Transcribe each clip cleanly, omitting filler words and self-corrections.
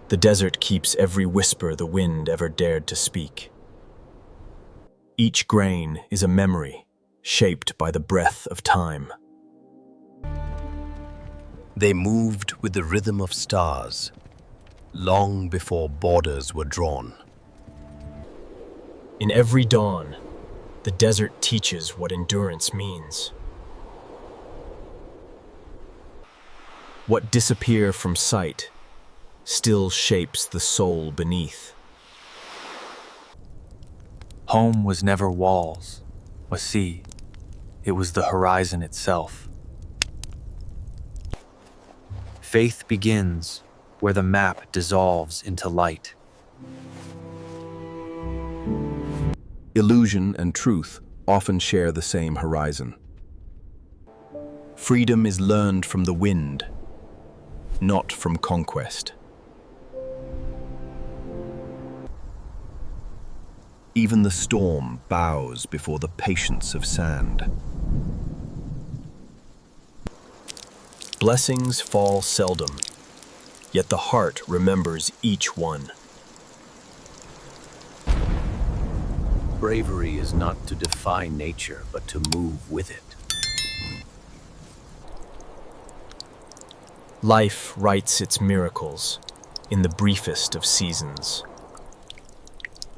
The desert keeps every whisper the wind ever dared to speak. Each grain is a memory, shaped by the breath of time. They moved with the rhythm of stars, long before borders were drawn. In every dawn, the desert teaches what endurance means. What disappear from sight still shapes the soul beneath. Home was never walls, a sea. It was the horizon itself. Faith begins where the map dissolves into light. Illusion and truth often share the same horizon. Freedom is learned from the wind, not from conquest. Even the storm bows before the patience of sand. Blessings fall seldom, yet the heart remembers each one. Bravery is not to defy nature, but to move with it. Life writes its miracles in the briefest of seasons.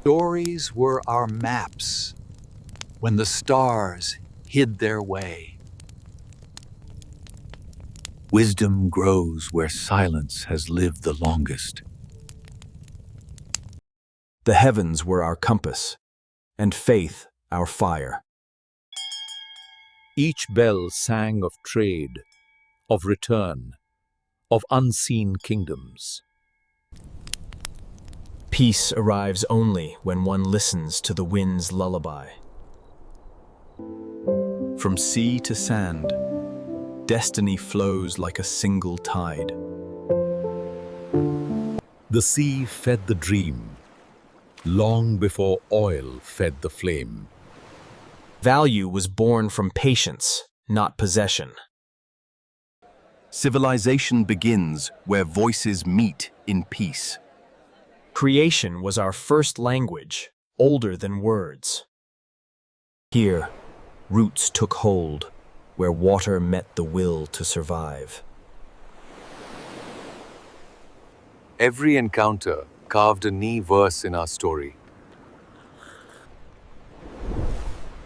Stories were our maps when the stars hid their way. Wisdom grows where silence has lived the longest. The heavens were our compass, and faith our fire. Each bell sang of trade, of return, of unseen kingdoms. Peace arrives only when one listens to the wind's lullaby. From sea to sand, destiny flows like a single tide. The sea fed the dream, long before oil fed the flame. Value was born from patience, not possession. Civilization begins where voices meet in peace. Creation was our first language, older than words. Here, roots took hold, where water met the will to survive. Every encounter carved a new verse in our story.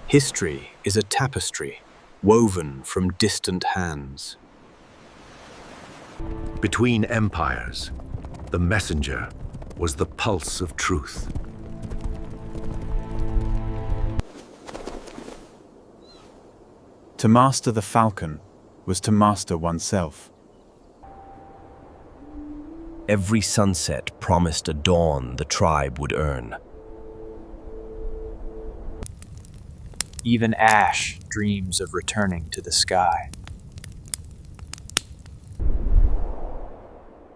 History is a tapestry woven from distant hands. Between empires, the messenger was the pulse of truth. To master the falcon was to master oneself. Every sunset promised a dawn the tribe would earn. Even ash dreams of returning to the sky.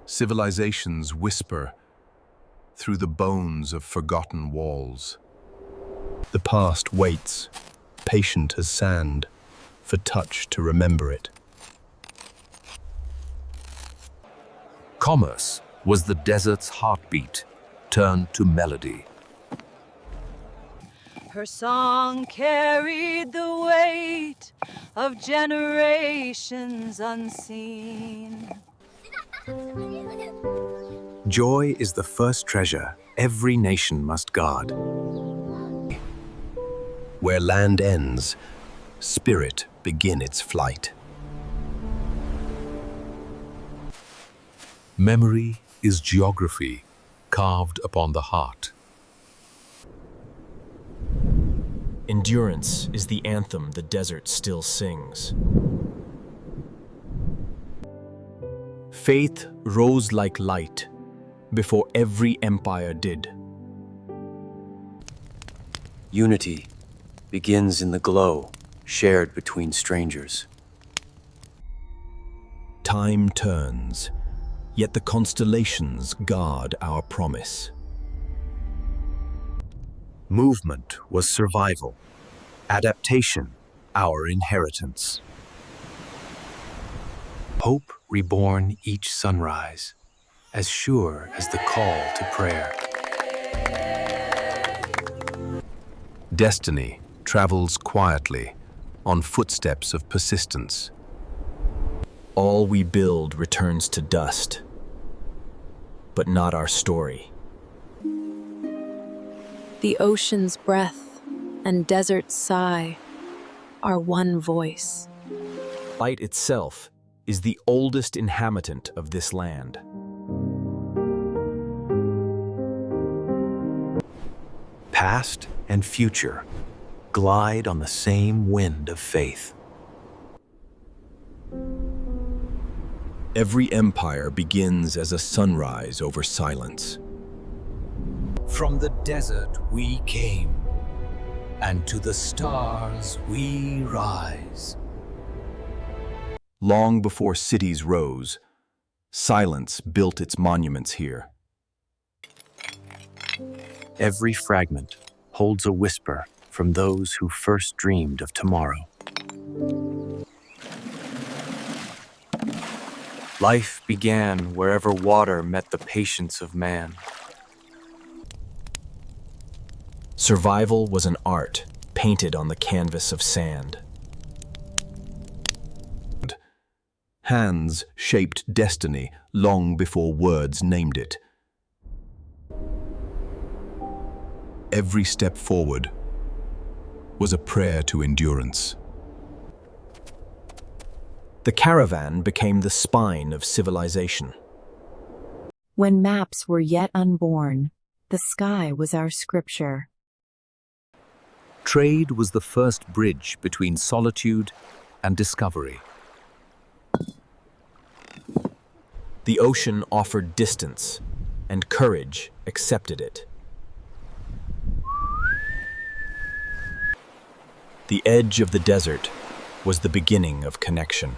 Civilizations whisper through the bones of forgotten walls. The past waits, patient as sand, for touch to remember it. Commerce was the desert's heartbeat, turned to melody. Her song carried the weight of generations unseen. Joy is the first treasure every nation must guard. Where land ends, spirit begin its flight. Memory is geography carved upon the heart. Endurance is the anthem the desert still sings. Faith rose like light before every empire did. Unity begins in the glow shared between strangers. Time turns, yet the constellations guard our promise. Movement was survival, adaptation our inheritance. Hope reborn each sunrise, as sure as the call to prayer. Destiny travels quietly on footsteps of persistence. All we build returns to dust, but not our story. The ocean's breath and desert's sigh are one voice. Light itself is the oldest inhabitant of this land. Past and future glide on the same wind of faith. Every empire begins as a sunrise over silence. From the desert we came, and to the stars we rise. Long before cities rose, silence built its monuments here. Every fragment holds a whisper from those who first dreamed of tomorrow. Life began wherever water met the patience of man. Survival was an art painted on the canvas of sand. Hands shaped destiny long before words named it. Every step forward was a prayer to endurance. The caravan became the spine of civilization. When maps were yet unborn, the sky was our scripture. Trade was the first bridge between solitude and discovery. The ocean offered distance, and courage accepted it. The edge of the desert was the beginning of connection.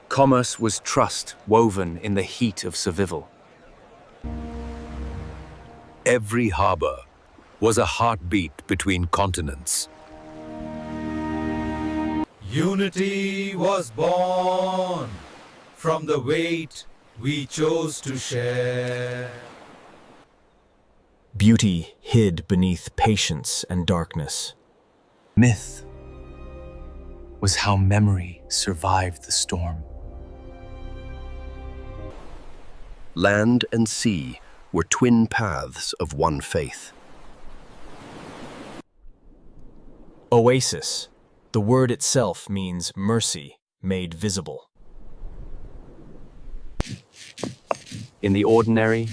Commerce was trust woven in the heat of survival. Every harbor was a heartbeat between continents. Unity was born from the weight we chose to share. Beauty hid beneath patience and darkness. Myth was how memory survived the storm. Land and sea were twin paths of one faith. Oasis, the word itself means mercy made visible. In the ordinary,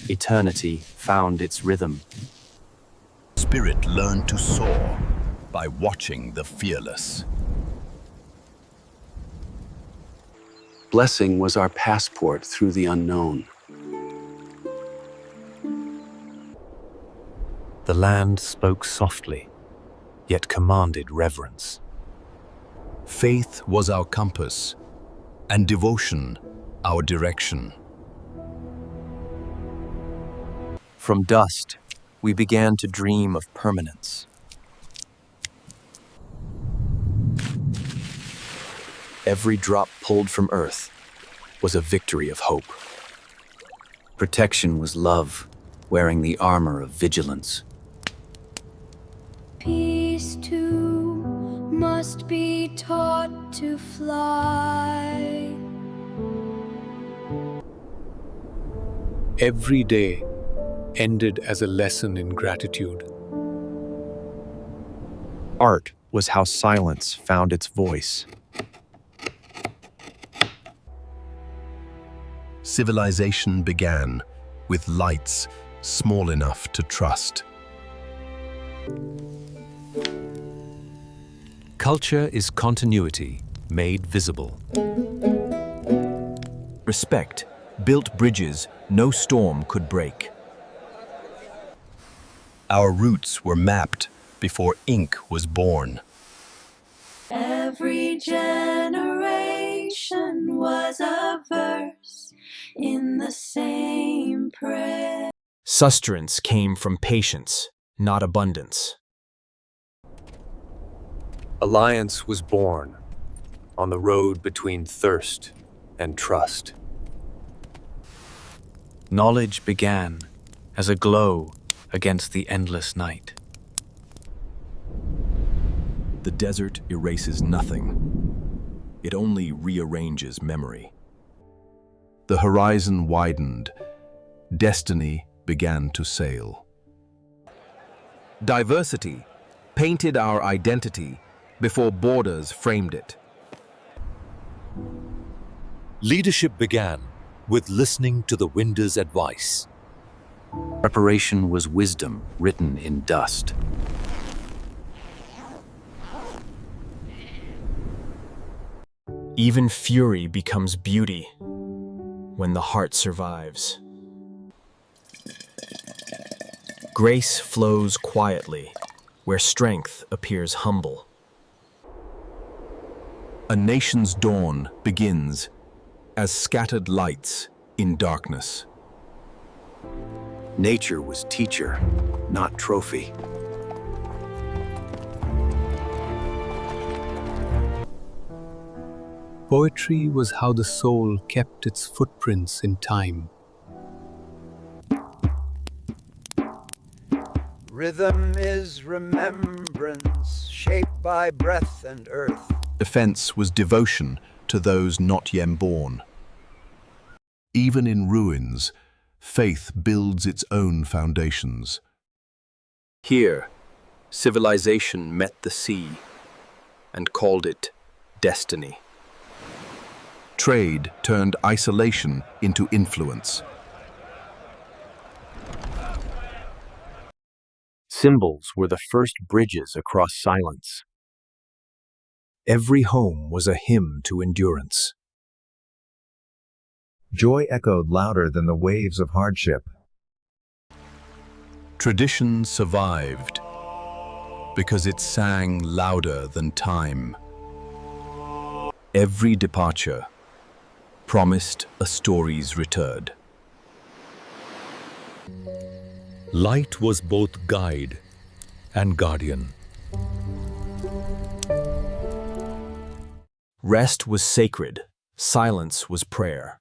eternity found its rhythm. Spirit learned to soar by watching the fearless. Blessing was our passport through the unknown. The land spoke softly, yet commanded reverence. Faith was our compass, and devotion our direction. From dust, we began to dream of permanence. Every drop pulled from earth was a victory of hope. Protection was love, wearing the armor of vigilance. Peace too must be taught to fly. Every day ended as a lesson in gratitude. Art was how silence found its voice. Civilization began with lights small enough to trust. Culture is continuity made visible. Respect built bridges no storm could break. Our roots were mapped before ink was born. Every generation was a verse in the same prayer. Sustenance came from patience, not abundance. Alliance was born on the road between thirst and trust. Knowledge began as a glow against the endless night. The desert erases nothing. It only rearranges memory. The horizon widened. Destiny began to sail. Diversity painted our identity before borders framed it. Leadership began with listening to the winder's advice. Preparation was wisdom written in dust. Even fury becomes beauty when the heart survives. Grace flows quietly where strength appears humble. A nation's dawn begins as scattered lights in darkness. Nature was teacher, not trophy. Poetry was how the soul kept its footprints in time. Rhythm is remembrance, shaped by breath and earth. Defense was devotion to those not yet born. Even in ruins, faith builds its own foundations. Here, civilization met the sea and called it destiny. Trade turned isolation into influence. Symbols were the first bridges across silence. Every home was a hymn to endurance. Joy echoed louder than the waves of hardship. Tradition survived because it sang louder than time. Every departure promised a story's return. Light was both guide and guardian. Rest was sacred, silence was prayer.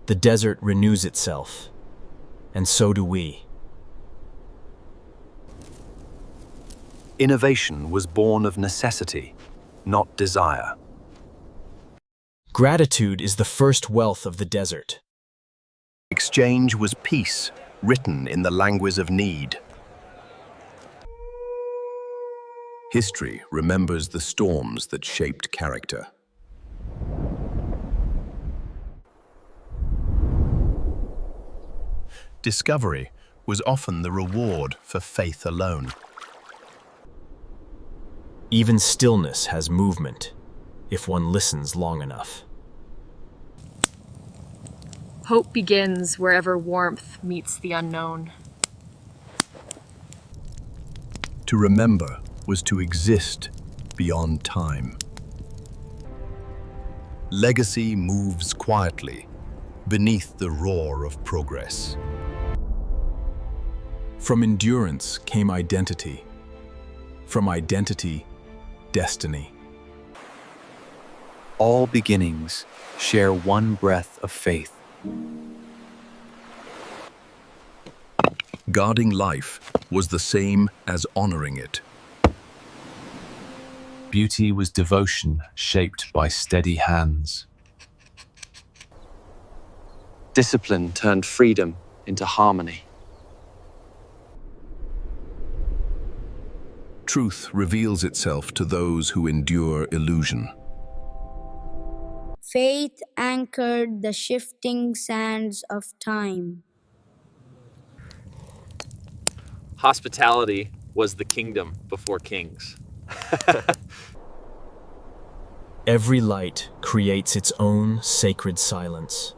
The desert renews itself, and so do we. Innovation was born of necessity, not desire. Gratitude is the first wealth of the desert. Exchange was peace, written in the language of need. History remembers the storms that shaped character. Discovery was often the reward for faith alone. Even stillness has movement, if one listens long enough. Hope begins wherever warmth meets the unknown. To remember was to exist beyond time. Legacy moves quietly beneath the roar of progress. From endurance came identity. From identity, destiny. All beginnings share one breath of faith. Guarding life was the same as honoring it. Beauty was devotion shaped by steady hands. Discipline turned freedom into harmony. Truth reveals itself to those who endure illusion. Faith anchored the shifting sands of time. Hospitality was the kingdom before kings. Every light creates its own sacred silence.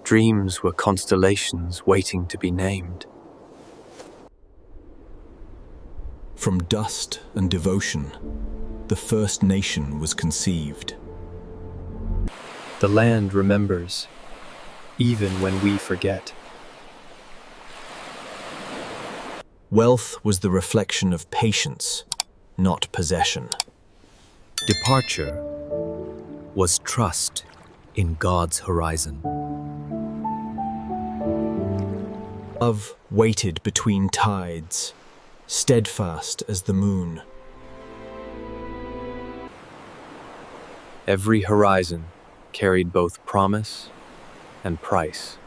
Dreams were constellations waiting to be named. From dust and devotion, the first nation was conceived. The land remembers, even when we forget. Wealth was the reflection of patience, not possession. Departure was trust in God's horizon. Love waited between tides, steadfast as the moon. Every horizon carried both promise and price.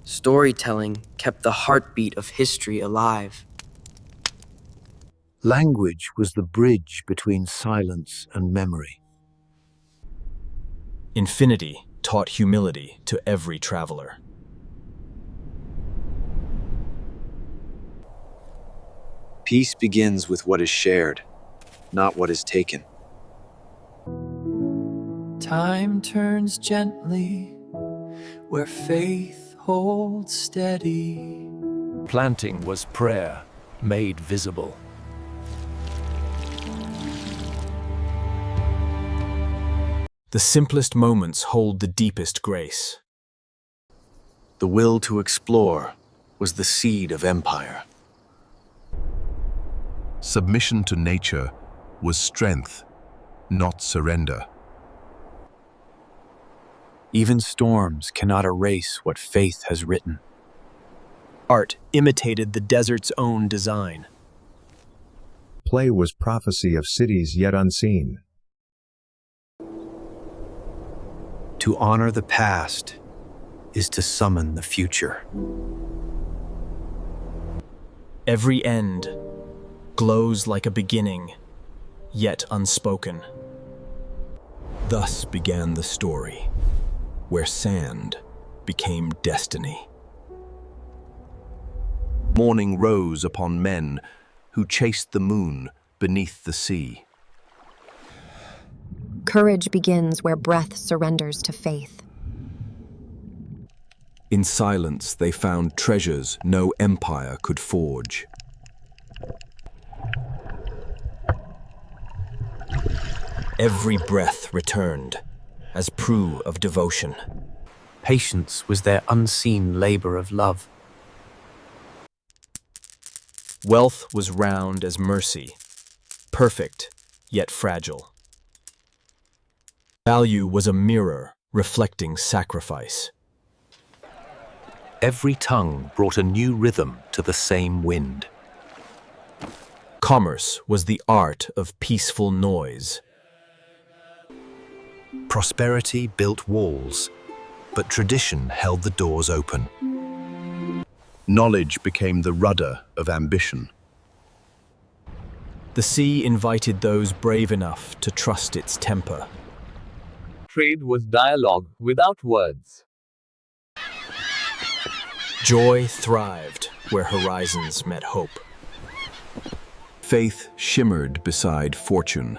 Storytelling kept the heartbeat of history alive. Language was the bridge between silence and memory. Infinity taught humility to every traveler. Peace begins with what is shared, not what is taken. Time turns gently where faith holds steady. Planting was prayer made visible. The simplest moments hold the deepest grace. The will to explore was the seed of empire. Submission to nature was strength, not surrender. Even storms cannot erase what faith has written. Art imitated the desert's own design. Play was prophecy of cities yet unseen. To honor the past is to summon the future. Every end glows like a beginning, yet unspoken. Thus began the story, where sand became destiny. Morning rose upon men who chased the moon beneath the sea. Courage begins where breath surrenders to faith. In silence, they found treasures no empire could forge. Every breath returned as proof of devotion. Patience was their unseen labor of love. Wealth was round as mercy, perfect yet fragile. Value was a mirror reflecting sacrifice. Every tongue brought a new rhythm to the same wind. Commerce was the art of peaceful noise. Prosperity built walls, but tradition held the doors open. Knowledge became the rudder of ambition. The sea invited those brave enough to trust its temper. Trade was dialogue without words. Joy thrived where horizons met hope. Faith shimmered beside fortune,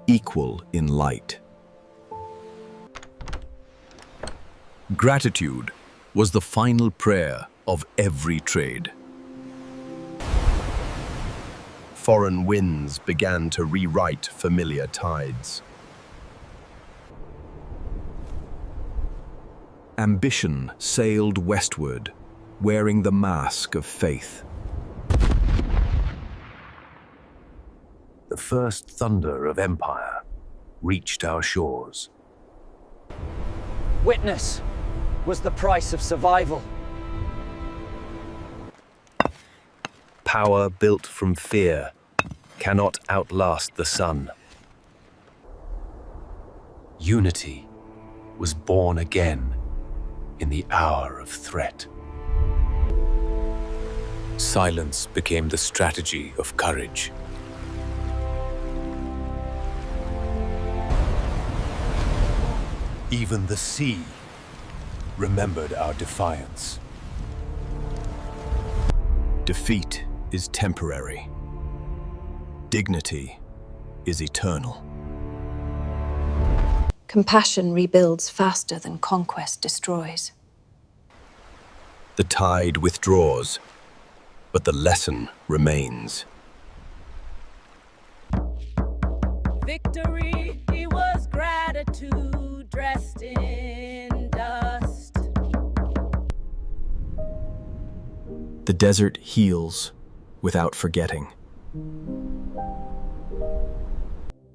equal in light. Gratitude was the final prayer of every trade. Foreign winds began to rewrite familiar tides. Ambition sailed westward, wearing the mask of faith. The first thunder of empire reached our shores. Witness was the price of survival. Power built from fear cannot outlast the sun. Unity was born again in the hour of threat. Silence became the strategy of courage. Even the sea remembered our defiance. Defeat is temporary. Dignity is eternal. Compassion rebuilds faster than conquest destroys. The tide withdraws, but the lesson remains. Victory was gratitude dressed in dust. The desert heals without forgetting.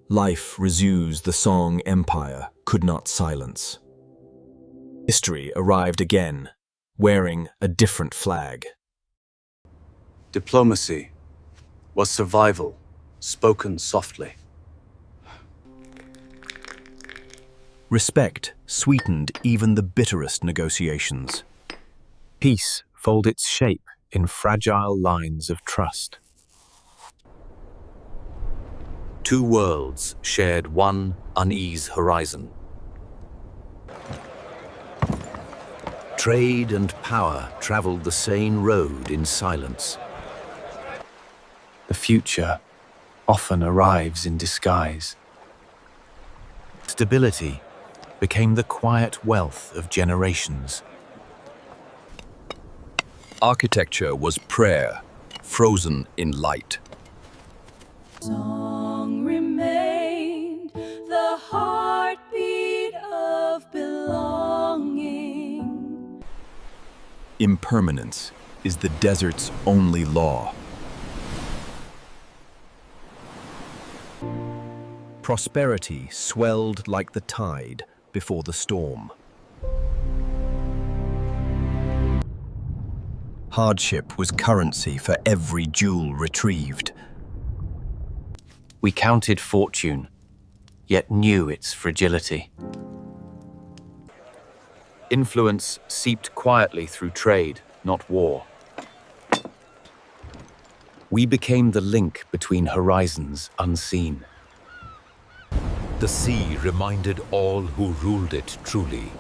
Life resues the song empire could not silence. History arrived again, wearing a different flag. Diplomacy was survival, spoken softly. Respect sweetened even the bitterest negotiations. Peace folded its shape in fragile lines of trust. Two worlds shared one unease horizon. Trade and power traveled the same road in silence. The future often arrives in disguise. Stability became the quiet wealth of generations. Architecture was prayer, frozen in light. Song remained the heartbeat of belonging. Impermanence is the desert's only law. Prosperity swelled like the tide before the storm. Hardship was currency for every jewel retrieved. We counted fortune, yet knew its fragility. Influence seeped quietly through trade, not war. We became the link between horizons unseen. The sea reminded all who ruled it truly.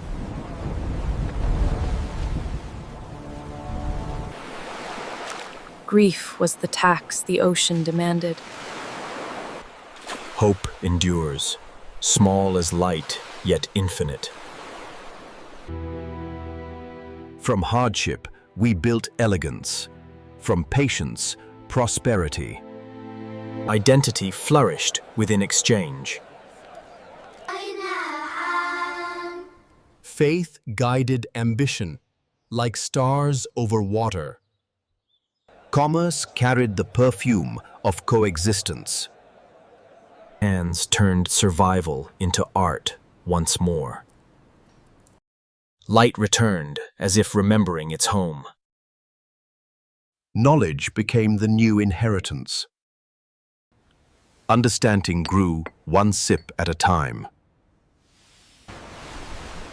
Grief was the tax the ocean demanded. Hope endures, small as light, yet infinite. From hardship, we built elegance. From patience, prosperity. Identity flourished within exchange. Faith guided ambition, like stars over water. Commerce carried the perfume of coexistence. Hands turned survival into art once more. Light returned as if remembering its home. Knowledge became the new inheritance. Understanding grew one sip at a time.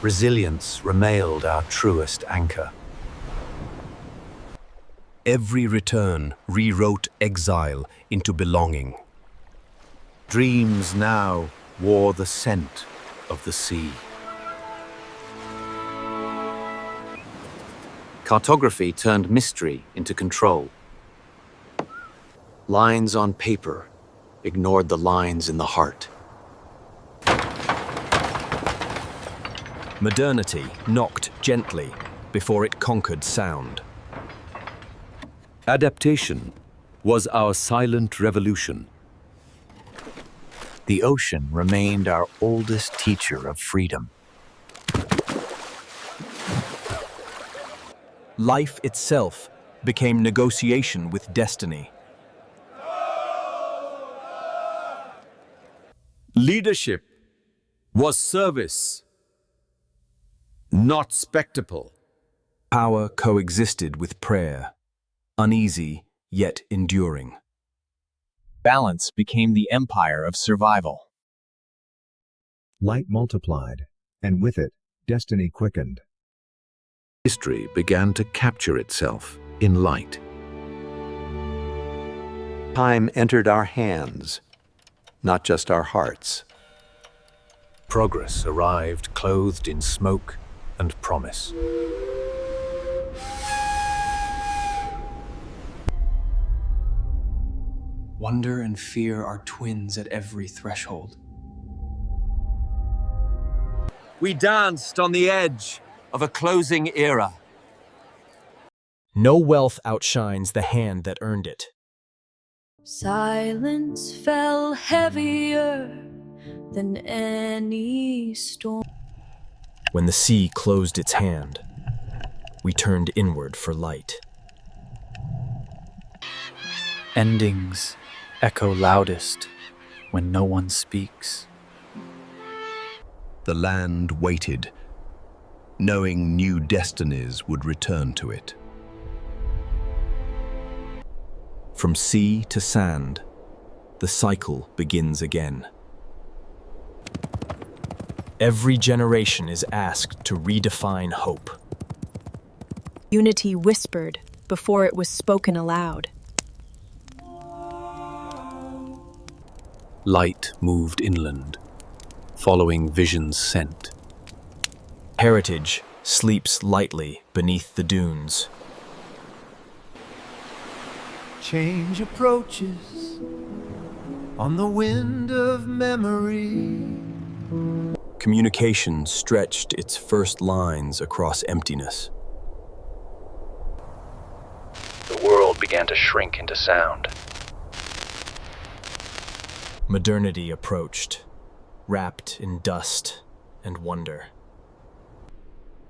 Resilience remained our truest anchor. Every return rewrote exile into belonging. Dreams now wore the scent of the sea. Cartography turned mystery into control. Lines on paper ignored the lines in the heart. Modernity knocked gently before it conquered sound. Adaptation was our silent revolution. The ocean remained our oldest teacher of freedom. Life itself became negotiation with destiny. Leadership was service, not spectacle. Power coexisted with prayer, uneasy yet enduring. Balance became the empire of survival. Light multiplied, and with it, destiny quickened. History began to capture itself in light. Time entered our hands, not just our hearts. Progress arrived clothed in smoke and promise. Wonder and fear are twins at every threshold. We danced on the edge of a closing era. No wealth outshines the hand that earned it. Silence fell heavier than any storm. When the sea closed its hand, we turned inward for light. Endings echo loudest when no one speaks. The land waited, knowing new destinies would return to it. From sea to sand, the cycle begins again. Every generation is asked to redefine hope. Unity whispered before it was spoken aloud. Light moved inland, following vision's scent. Heritage sleeps lightly beneath the dunes. Change approaches on the wind of memory. Communication stretched its first lines across emptiness. The world began to shrink into sound. Modernity approached, wrapped in dust and wonder.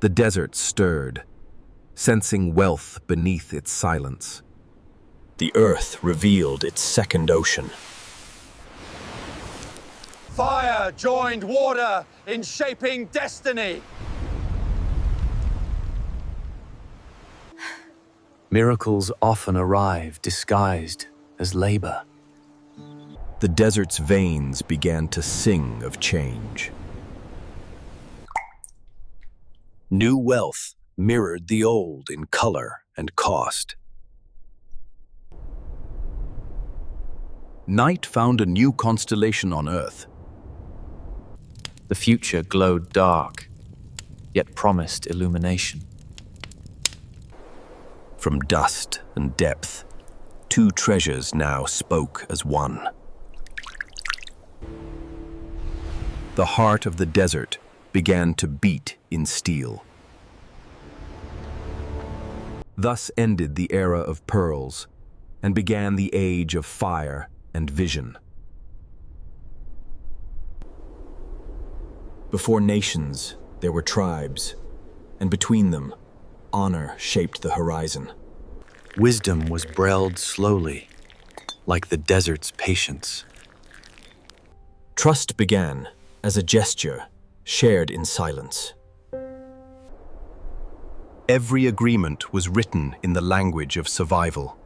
The desert stirred, sensing wealth beneath its silence. The earth revealed its second ocean. Fire joined water in shaping destiny. Miracles often arrive disguised as labor. The desert's veins began to sing of change. New wealth mirrored the old in color and cost. Night found a new constellation on Earth. The future glowed dark, yet promised illumination. From dust and depth, two treasures now spoke as one. The heart of the desert began to beat in steel. Thus ended the era of pearls and began the age of fire and vision. Before nations, there were tribes, and between them, honor shaped the horizon. Wisdom was brailled slowly, like the desert's patience. Trust began as a gesture shared in silence. Every agreement was written in the language of survival.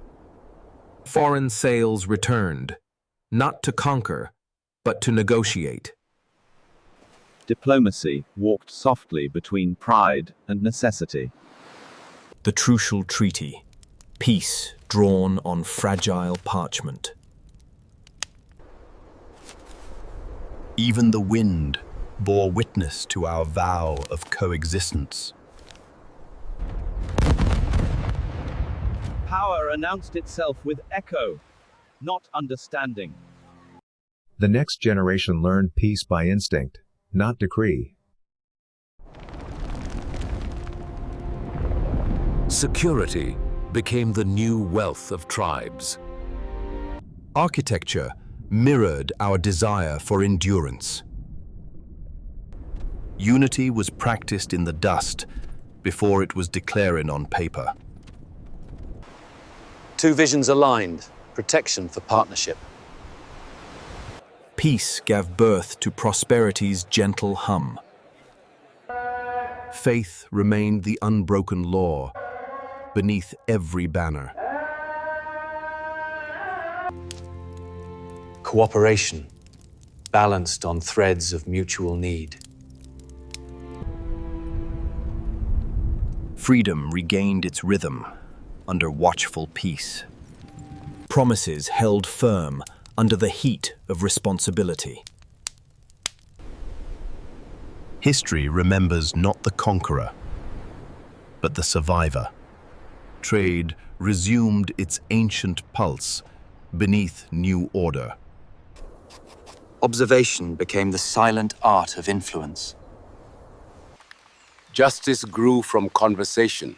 Foreign sails returned, not to conquer, but to negotiate. Diplomacy walked softly between pride and necessity. The Trucial Treaty, peace drawn on fragile parchment. Even the wind bore witness to our vow of coexistence. Power announced itself with echo, not understanding. The next generation learned peace by instinct, not decree. Security became the new wealth of tribes. Architecture mirrored our desire for endurance. Unity was practiced in the dust before it was declared on paper. Two visions aligned, protection for partnership. Peace gave birth to prosperity's gentle hum. Faith remained the unbroken law beneath every banner. Cooperation, balanced on threads of mutual need. Freedom regained its rhythm under watchful peace. Promises held firm under the heat of responsibility. History remembers not the conqueror, but the survivor. Trade resumed its ancient pulse beneath new order. Observation became the silent art of influence. Justice grew from conversation,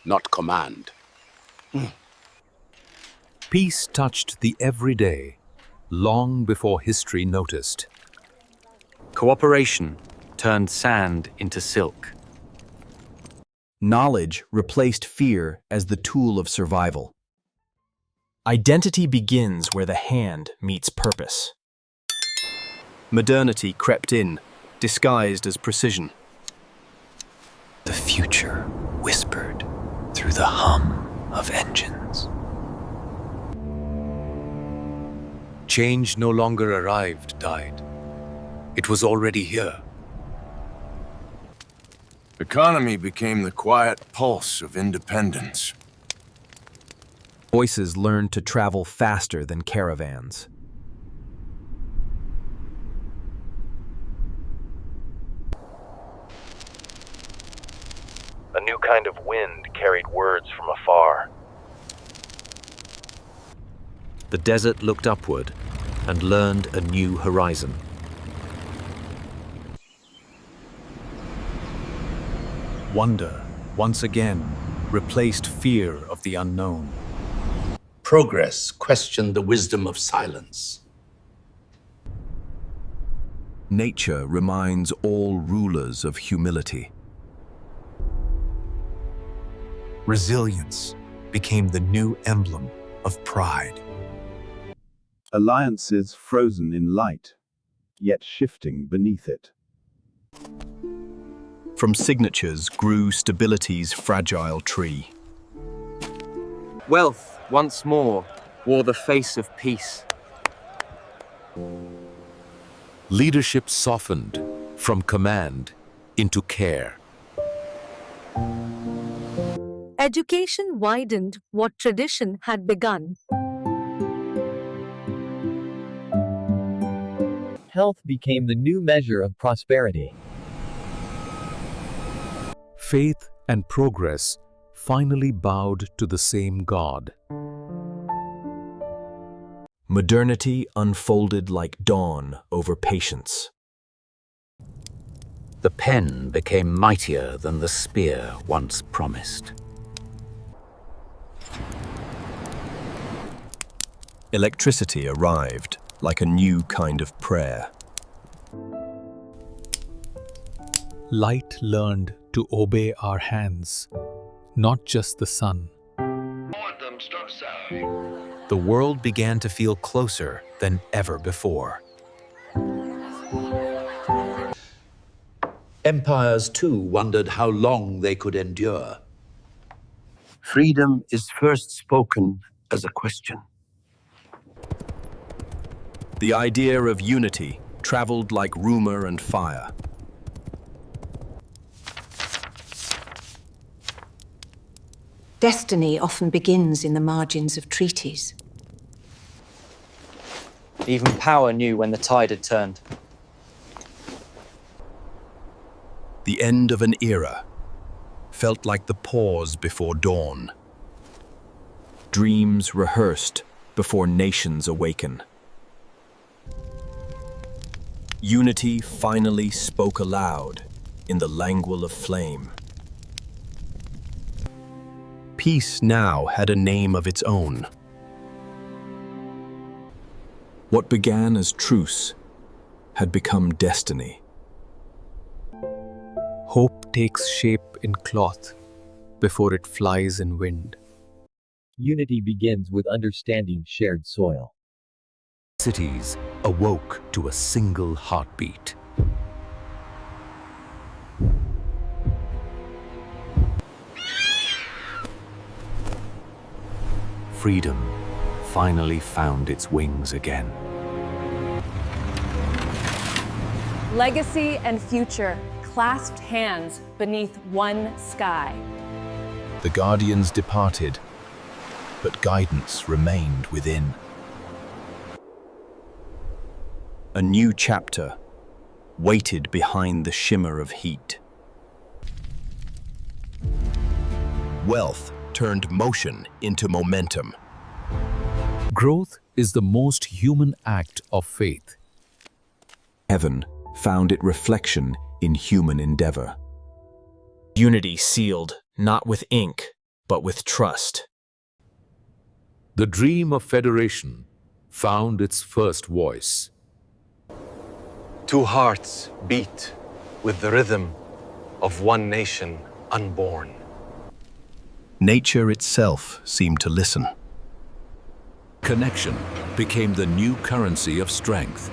not command. Peace touched the everyday, long before history noticed. Cooperation turned sand into silk. Knowledge replaced fear as the tool of survival. Identity begins where the hand meets purpose. Modernity crept in, disguised as precision. The future whispered through the hum of engines. Change no longer arrived, died. It was already here. Economy became the quiet pulse of independence. Voices learned to travel faster than caravans. A new kind of wind carried words from afar. The desert looked upward and learned a new horizon. Wonder, once again, replaced fear of the unknown. Progress questioned the wisdom of silence. Nature reminds all rulers of humility. Resilience became the new emblem of pride. Alliances frozen in light, yet shifting beneath it. From signatures grew stability's fragile tree. Wealth, once more, wore the face of peace. Leadership softened from command into care. Education widened what tradition had begun. Health became the new measure of prosperity. Faith and progress finally bowed to the same God. Modernity unfolded like dawn over patience. The pen became mightier than the spear once promised. Electricity arrived like a new kind of prayer. Light learned to obey our hands, not just the sun. The world began to feel closer than ever before. Empires too wondered how long they could endure. Freedom is first spoken as a question. The idea of unity traveled like rumor and fire. Destiny often begins in the margins of treaties. Even power knew when the tide had turned. The end of an era felt like the pause before dawn. Dreams rehearsed before nations awaken. Unity finally spoke aloud in the language of flame. Peace now had a name of its own. What began as truce had become destiny. Hope takes shape in cloth before it flies in wind. Unity begins with understanding shared soil. Cities awoke to a single heartbeat. Freedom finally found its wings again. Legacy and future clasped hands beneath one sky. The guardians departed, but guidance remained within. A new chapter waited behind the shimmer of heat. Wealth turned motion into momentum. Growth is the most human act of faith. Heaven found its reflection in human endeavor. Unity sealed not with ink, but with trust. The dream of federation found its first voice. Two hearts beat with the rhythm of one nation unborn. Nature itself seemed to listen. Connection became the new currency of strength.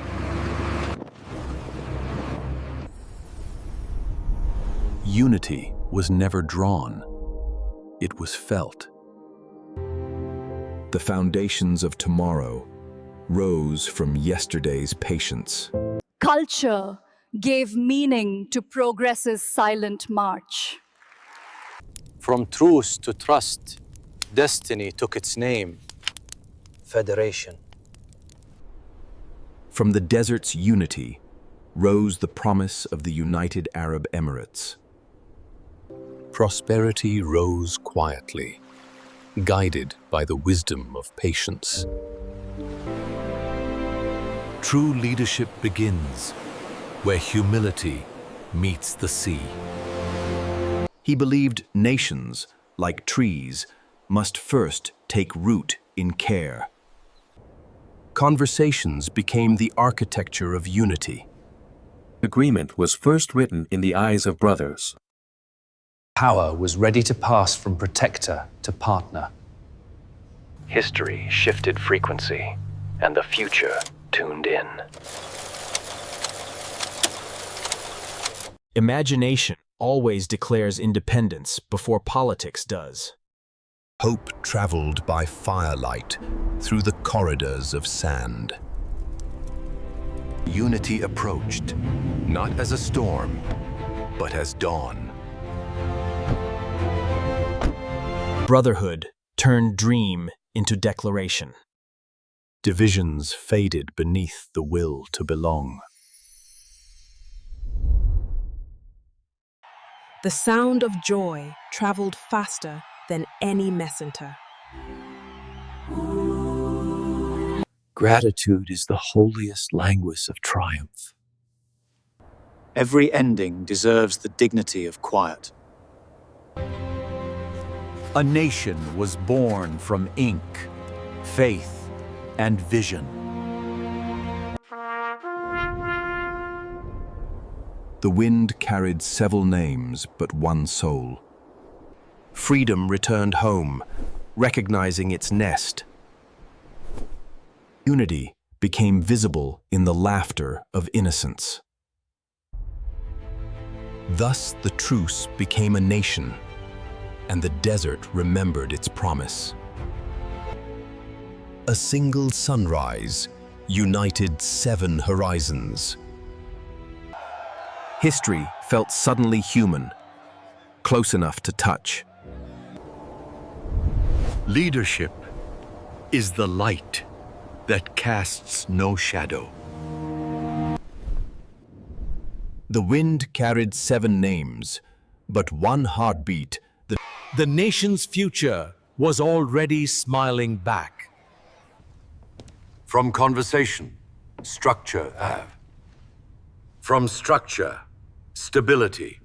Unity was never drawn, it was felt. The foundations of tomorrow rose from yesterday's patience. Culture gave meaning to progress's silent march. From truce to trust, destiny took its name. Federation. From the desert's unity rose the promise of the United Arab Emirates. Prosperity rose quietly, guided by the wisdom of patience. True leadership begins where humility meets the sea. He believed nations, like trees, must first take root in care. Conversations became the architecture of unity. Agreement was first written in the eyes of brothers. Power was ready to pass from protector to partner. History shifted frequency, and the future tuned in. Imagination always declares independence before politics does. Hope traveled by firelight through the corridors of sand. Unity approached, not as a storm, but as dawn. Brotherhood turned dream into declaration. Divisions faded beneath the will to belong. The sound of joy traveled faster than any messenger. Gratitude is the holiest language of triumph. Every ending deserves the dignity of quiet. A nation was born from ink, faith, and vision. The wind carried several names but one soul. Freedom returned home, recognizing its nest. Unity became visible in the laughter of innocence. Thus the truce became a nation, and the desert remembered its promise. A single sunrise united 7 horizons. History felt suddenly human, close enough to touch. Leadership is the light that casts no shadow. The wind carried 7 names, but one heartbeat. The nation's future was already smiling back. From conversation, structure. From structure, stability.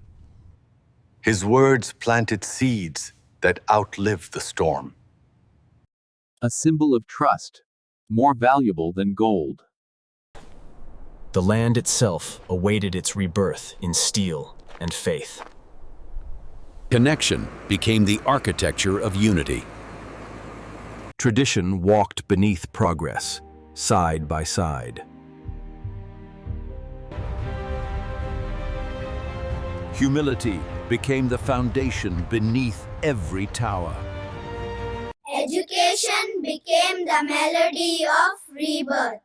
His words planted seeds that outlived the storm. A symbol of trust, more valuable than gold. The land itself awaited its rebirth in steel and faith. Connection became the architecture of unity. Tradition walked beneath progress, side by side. Humility became the foundation beneath every tower. Education became the melody of rebirth.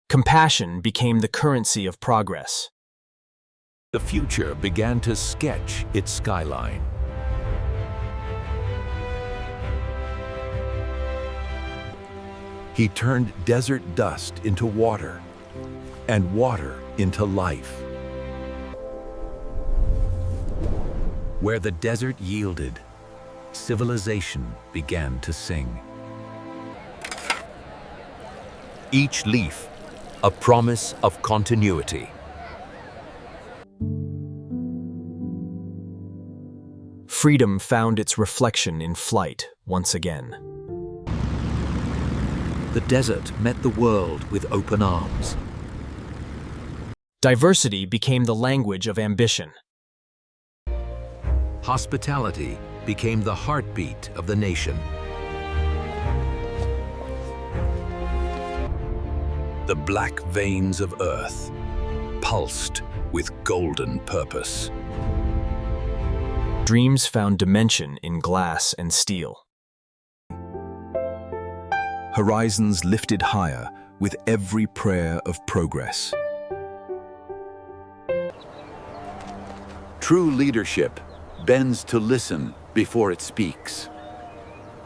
Compassion became the currency of progress. The future began to sketch its skyline. He turned desert dust into water, and water into life. Where the desert yielded, civilization began to sing. Each leaf, a promise of continuity. Freedom found its reflection in flight once again. The desert met the world with open arms. Diversity became the language of ambition. Hospitality became the heartbeat of the nation. The black veins of earth pulsed with golden purpose. Dreams found dimension in glass and steel. Horizons lifted higher with every prayer of progress. True leadership bends to listen before it speaks.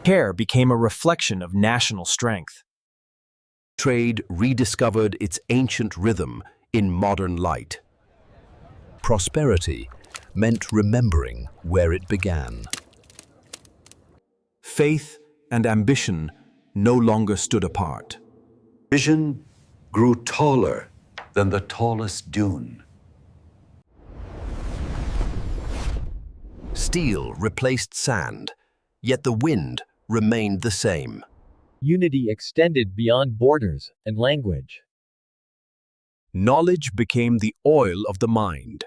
Care became a reflection of national strength. Trade rediscovered its ancient rhythm in modern light. Prosperity meant remembering where it began. Faith and ambition no longer stood apart. Vision grew taller than the tallest dune. Steel replaced sand, yet the wind remained the same. Unity extended beyond borders and language. Knowledge became the oil of the mind.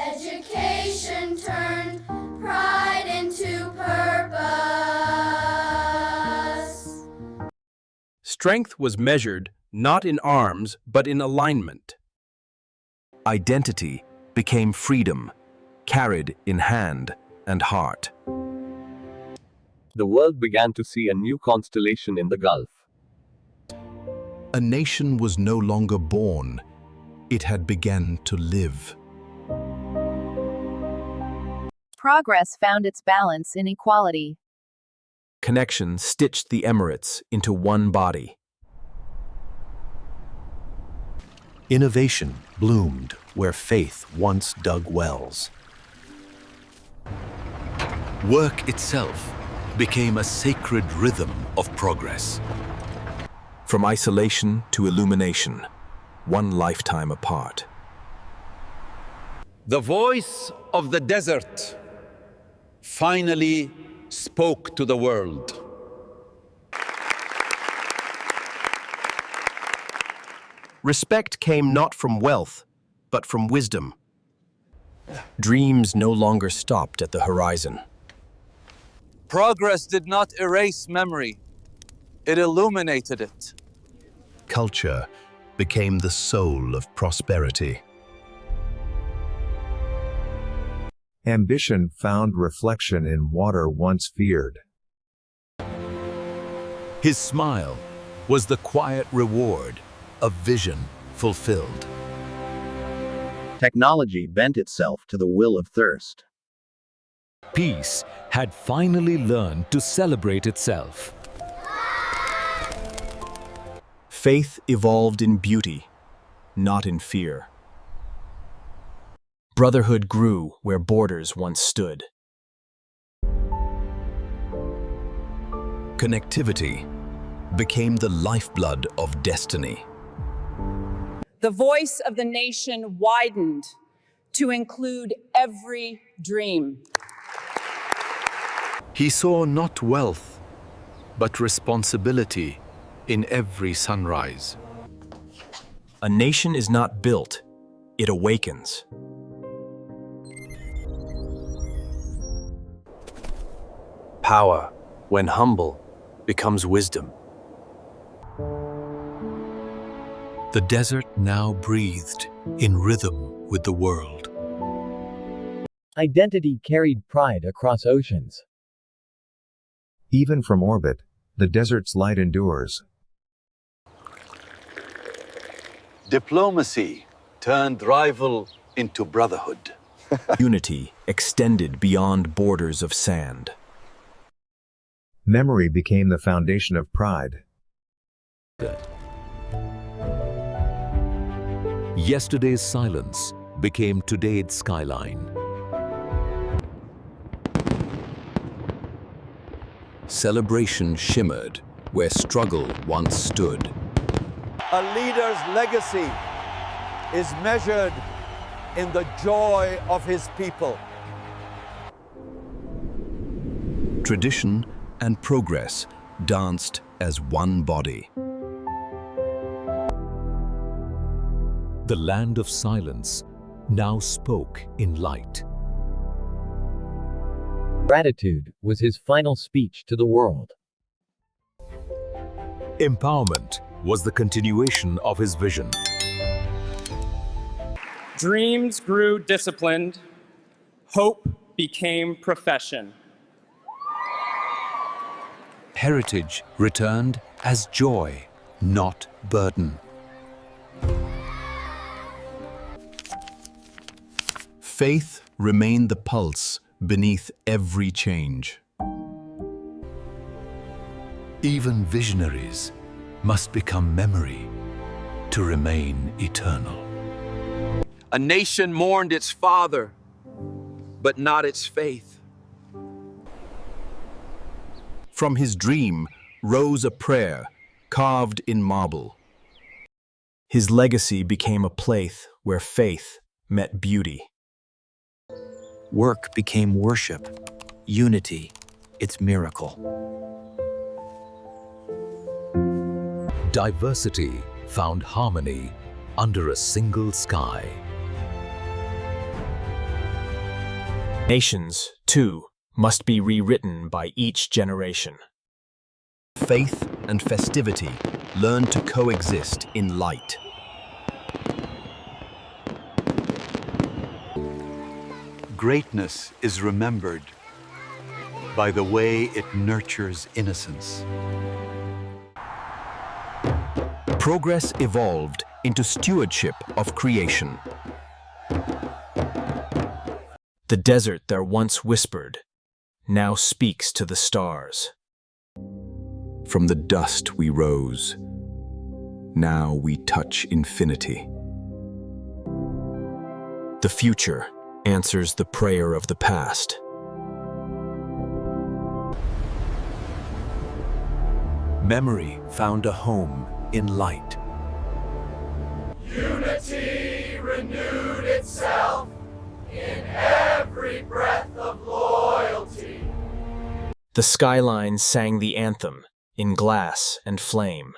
Education turned pride into purpose. Strength was measured not in arms, but in alignment. Identity became freedom, carried in hand and heart. The world began to see a new constellation in the Gulf. A nation was no longer born, it had begun to live. Progress found its balance in equality. Connection stitched the Emirates into one body. Innovation bloomed where faith once dug wells. Work itself became a sacred rhythm of progress. From isolation to illumination, one lifetime apart. The voice of the desert finally spoke to the world. Respect came not from wealth, but from wisdom. Dreams no longer stopped at the horizon. Progress did not erase memory. It illuminated it. Culture became the soul of prosperity. Ambition found reflection in water once feared. His smile was the quiet reward of vision fulfilled. Technology bent itself to the will of thirst. Peace had finally learned to celebrate itself. Faith evolved in beauty, not in fear. Brotherhood grew where borders once stood. Connectivity became the lifeblood of destiny. The voice of the nation widened to include every dream. He saw not wealth, but responsibility in every sunrise. A nation is not built, it awakens. Power, when humble, becomes wisdom. The desert now breathed in rhythm with the world. Identity carried pride across oceans. Even from orbit, the desert's light endures. Diplomacy turned rival into brotherhood. Unity extended beyond borders of sand. Memory became the foundation of pride. Yesterday's silence became today's skyline. Celebration shimmered where struggle once stood. A leader's legacy is measured in the joy of his people. Tradition and progress danced as one body. The land of silence now spoke in light. Gratitude was his final speech to the world. Empowerment was the continuation of his vision. Dreams grew disciplined. Hope became profession. Heritage returned as joy, not burden. Faith remained the pulse beneath every change. Even visionaries must become memory to remain eternal. A nation mourned its father, but not its faith. From his dream rose a prayer carved in marble. His legacy became a place where faith met beauty. Work became worship, unity, its miracle. Diversity found harmony under a single sky. Nations, too, must be rewritten by each generation. Faith and festivity learn to coexist in light. Greatness is remembered by the way it nurtures innocence. Progress evolved into stewardship of creation. The desert that once whispered now speaks to the stars. From the dust we rose. Now we touch infinity. The future answers the prayer of the past. Memory found a home in light. Unity renewed itself in every breath of loyalty. The skylines sang the anthem in glass and flame.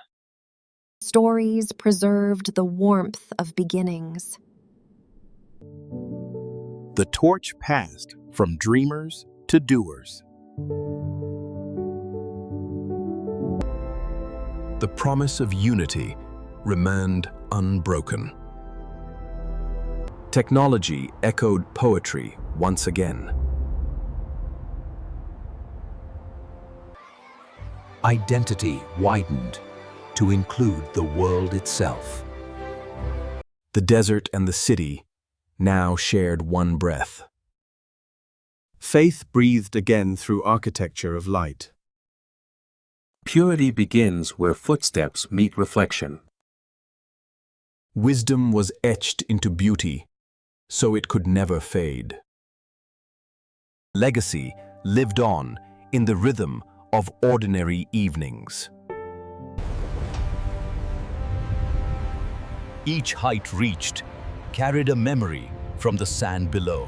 Stories preserved the warmth of beginnings. The torch passed from dreamers to doers. The promise of unity remained unbroken. Technology echoed poetry once again. Identity widened to include the world itself. The desert and the city now shared one breath. Faith breathed again through architecture of light. Purity begins where footsteps meet reflection. Wisdom was etched into beauty, so it could never fade. Legacy lived on in the rhythm of ordinary evenings. Each height reached carried a memory from the sand below.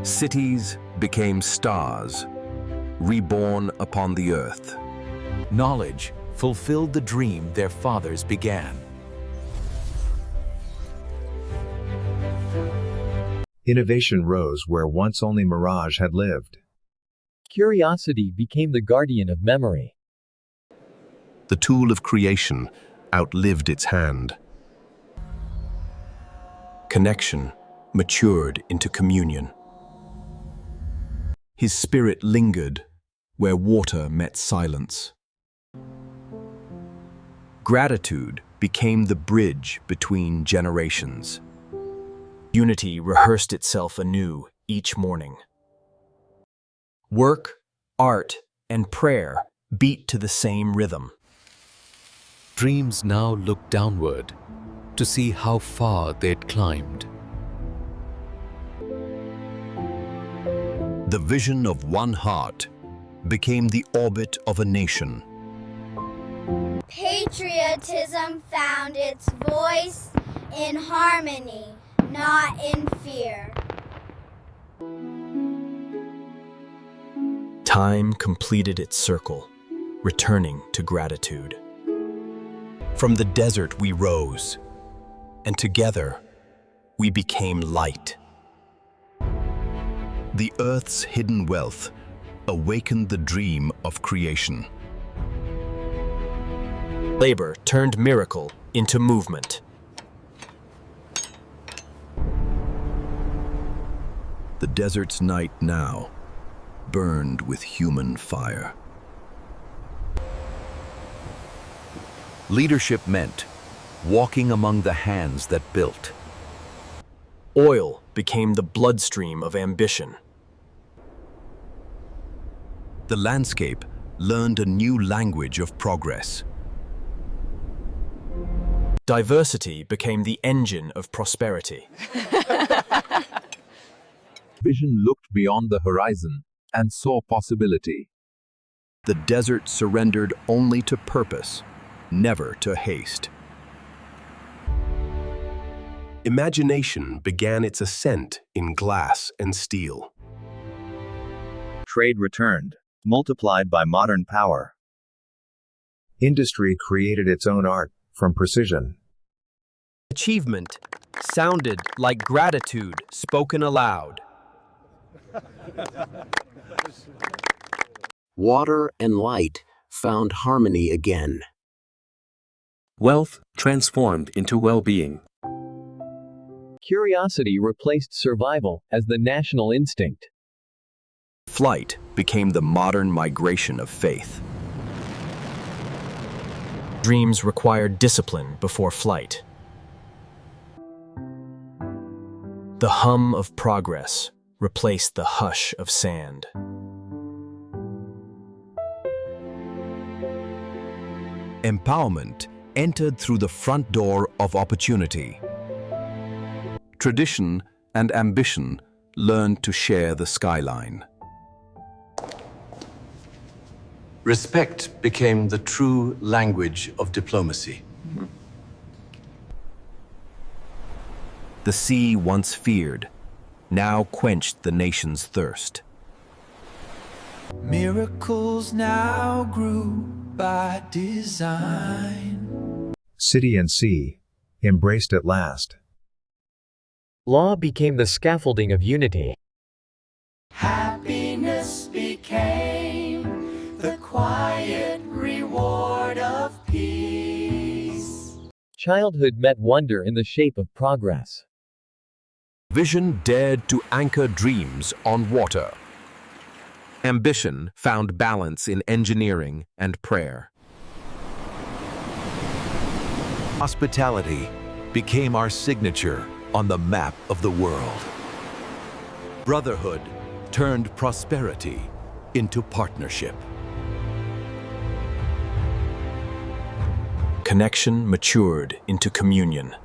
Cities became stars, reborn upon the earth. Knowledge fulfilled the dream their fathers began. Innovation rose where once only mirage had lived. Curiosity became the guardian of memory. The tool of creation outlived its hand. Connection matured into communion. His spirit lingered where water met silence. Gratitude became the bridge between generations. Unity rehearsed itself anew each morning. Work, art, and prayer beat to the same rhythm. Dreams now looked downward to see how far they'd climbed. The vision of one heart became the orbit of a nation. Patriotism found its voice in harmony, not in fear. Time completed its circle, returning to gratitude. From the desert we rose, and together we became light. The earth's hidden wealth awakened the dream of creation. Labor turned miracle into movement. The desert's night now burned with human fire. Leadership meant walking among the hands that built. Oil became the bloodstream of ambition. The landscape learned a new language of progress. Diversity became the engine of prosperity. Vision looked beyond the horizon and saw possibility. The desert surrendered only to purpose, never to haste. Imagination began its ascent in glass and steel. Trade returned, multiplied by modern power. Industry created its own art from precision. Achievement sounded like gratitude spoken aloud. Water and light found harmony again. Wealth transformed into well-being. Curiosity replaced survival as the national instinct. Flight became the modern migration of faith. Dreams required discipline before flight. The hum of progress replaced the hush of sand. Empowerment entered through the front door of opportunity. Tradition and ambition learned to share the skyline. Respect became the true language of diplomacy. The sea once feared, now quenched the nation's thirst. Miracles now grew by design. City and sea, embraced at last. Law became the scaffolding of unity. Happiness became the quiet reward of peace. Childhood met wonder in the shape of progress. Vision dared to anchor dreams on water. Ambition found balance in engineering and prayer. Hospitality became our signature on the map of the world. Brotherhood turned prosperity into partnership. Connection matured into communion.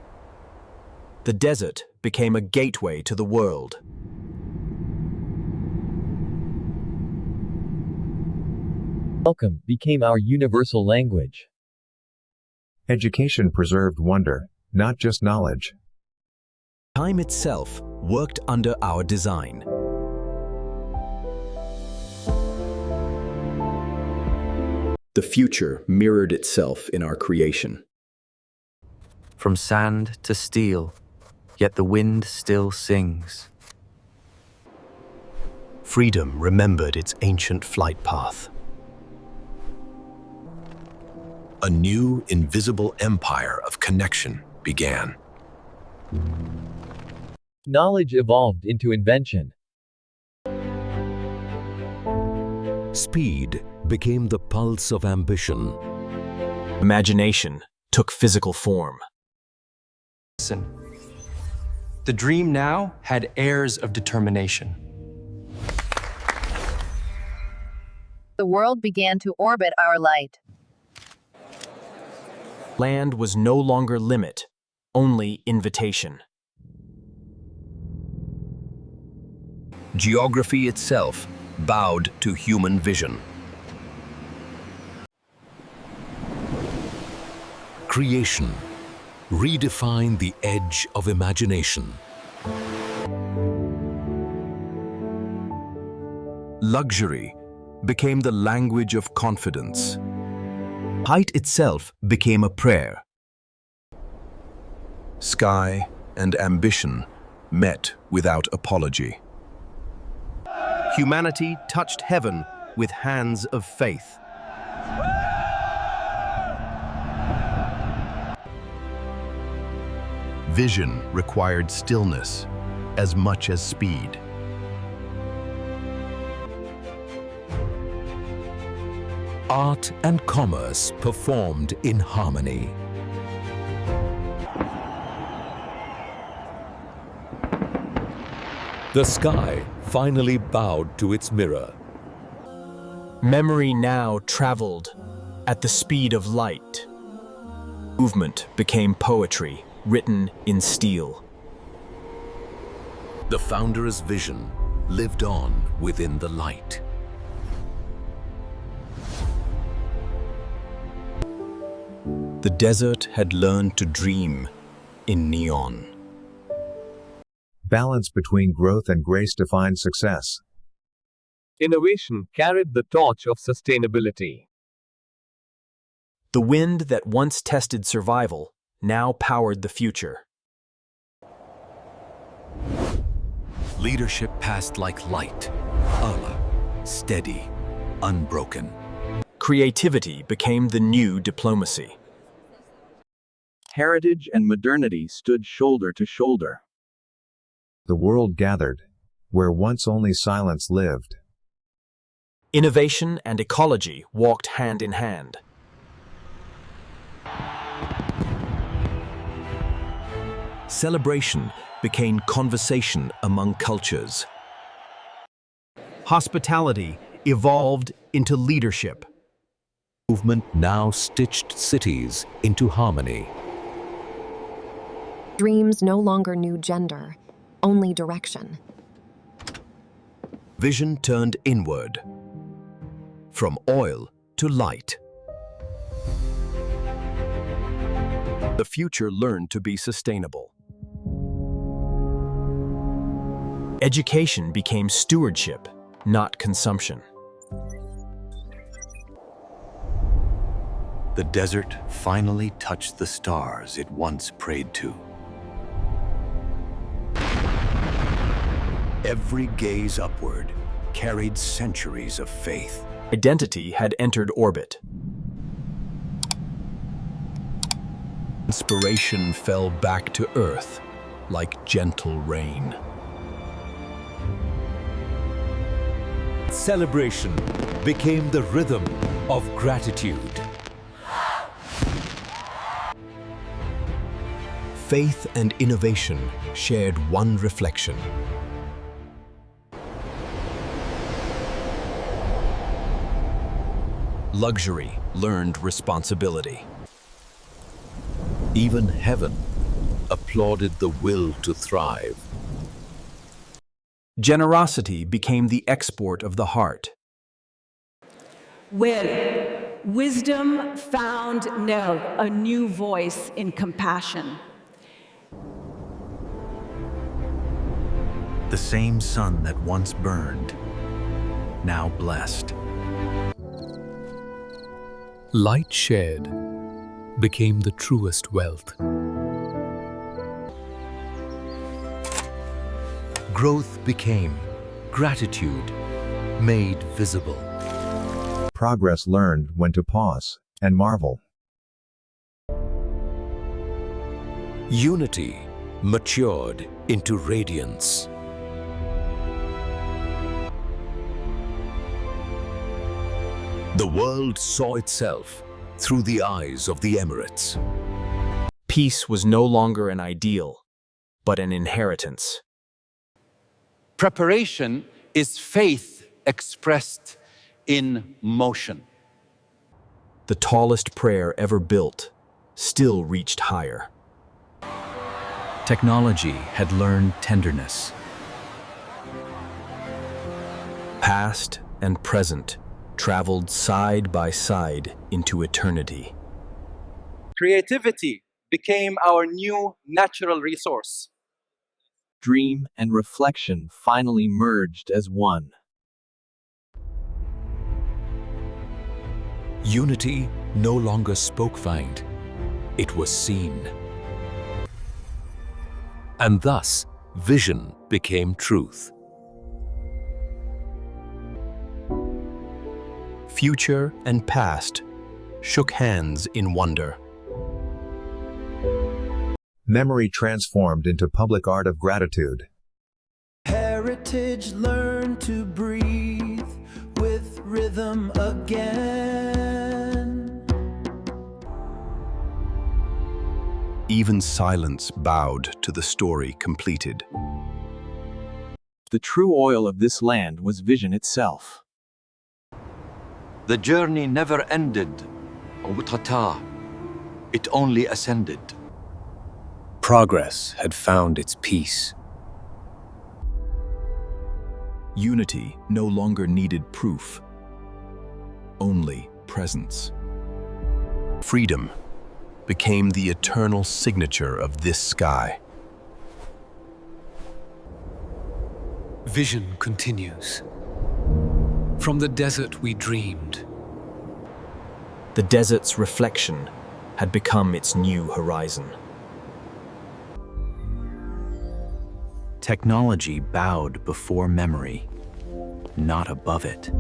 The desert became a gateway to the world. Welcome became our universal language. Education preserved wonder, not just knowledge. Time itself worked under our design. The future mirrored itself in our creation. From sand to steel, yet the wind still sings. Freedom remembered its ancient flight path. A new invisible empire of connection began. Knowledge evolved into invention. Speed became the pulse of ambition. Imagination took physical form. Listen, the dream now had airs of determination. The world began to orbit our light. Land was no longer limit, only invitation. Geography itself bowed to human vision. Creation redefined the edge of imagination. Luxury became the language of confidence. Height itself became a prayer. Sky and ambition met without apology. Humanity touched heaven with hands of faith. Vision required stillness as much as speed. Art and commerce performed in harmony. The sky finally bowed to its mirror. Memory now traveled at the speed of light. Movement became poetry, written in steel. The founder's vision lived on within the light. The desert had learned to dream in neon. Balance between growth and grace defined success. Innovation carried the torch of sustainability. The wind that once tested survival now powered the future. Leadership passed like light, Allah, steady, unbroken. Creativity became the new diplomacy. Heritage and modernity stood shoulder to shoulder. The world gathered, where once only silence lived. Innovation and ecology walked hand in hand. Celebration became conversation among cultures. Hospitality evolved into leadership. Movement now stitched cities into harmony. Dreams no longer knew gender, only direction. Vision turned inward, from oil to light. The future learned to be sustainable. Education became stewardship, not consumption. The desert finally touched the stars it once prayed to. Every gaze upward carried centuries of faith. Identity had entered orbit. Inspiration fell back to earth like gentle rain. Celebration became the rhythm of gratitude. Faith and innovation shared one reflection. Luxury learned responsibility. Even heaven applauded the will to thrive. Generosity became the export of the heart. Wisdom found a new voice in compassion. The same sun that once burned, now blessed. Light shared became the truest wealth. Growth became gratitude made visible. Progress learned when to pause and marvel. Unity matured into radiance. The world saw itself through the eyes of the Emirates. Peace was no longer an ideal, but an inheritance. Preparation is faith expressed in motion. The tallest prayer ever built still reached higher. Technology had learned tenderness. Past and present traveled side by side into eternity. Creativity became our new natural resource. Dream and reflection finally merged as one. Unity no longer spoke faint, it was seen. And thus, vision became truth. Future and past shook hands in wonder. Memory transformed into public art of gratitude. Heritage learned to breathe with rhythm again. Even silence bowed to the story completed. The true oil of this land was vision itself. The journey never ended. It only ascended. Progress had found its peace. Unity no longer needed proof, only presence. Freedom became the eternal signature of this sky. Vision continues. From the desert we dreamed. The desert's reflection had become its new horizon. Technology bowed before memory, not above it.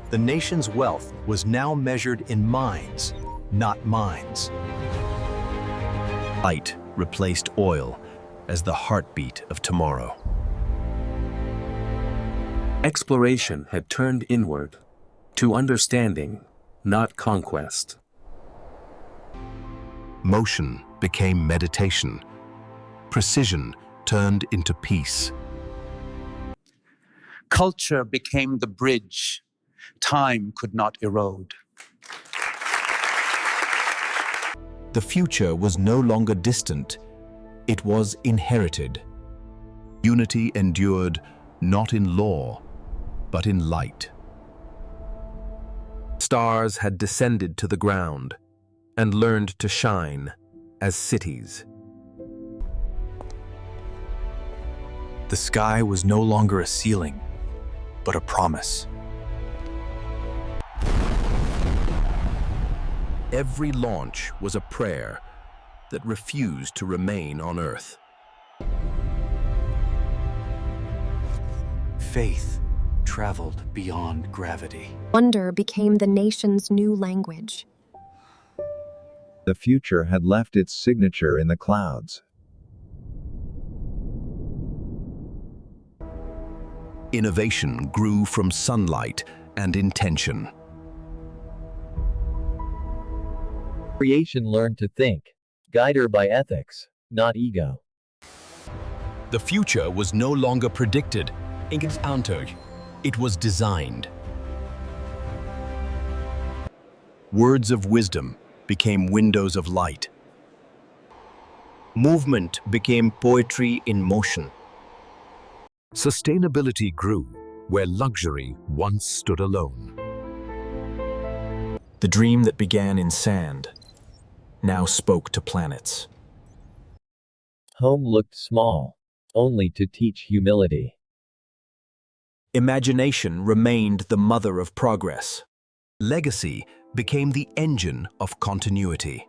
The nation's wealth was now measured in minds, not minds. Light replaced oil as the heartbeat of tomorrow. Exploration had turned inward, to understanding, not conquest. Motion became meditation. Precision turned into peace. Culture became the bridge time could not erode. The future was no longer distant. It was inherited. Unity endured not in law, but in light. Stars had descended to the ground and learned to shine as cities. The sky was no longer a ceiling, but a promise. Every launch was a prayer that refused to remain on Earth. Faith traveled beyond gravity. Wonder became the nation's new language. The future had left its signature in the clouds. Innovation grew from sunlight and intention. Creation learned to think, guided by ethics, not ego. The future was no longer predicted. It was designed. Words of wisdom became windows of light. Movement became poetry in motion. Sustainability grew where luxury once stood alone. The dream that began in sand now spoke to planets. Home looked small, only to teach humility. Imagination remained the mother of progress. Legacy became the engine of continuity.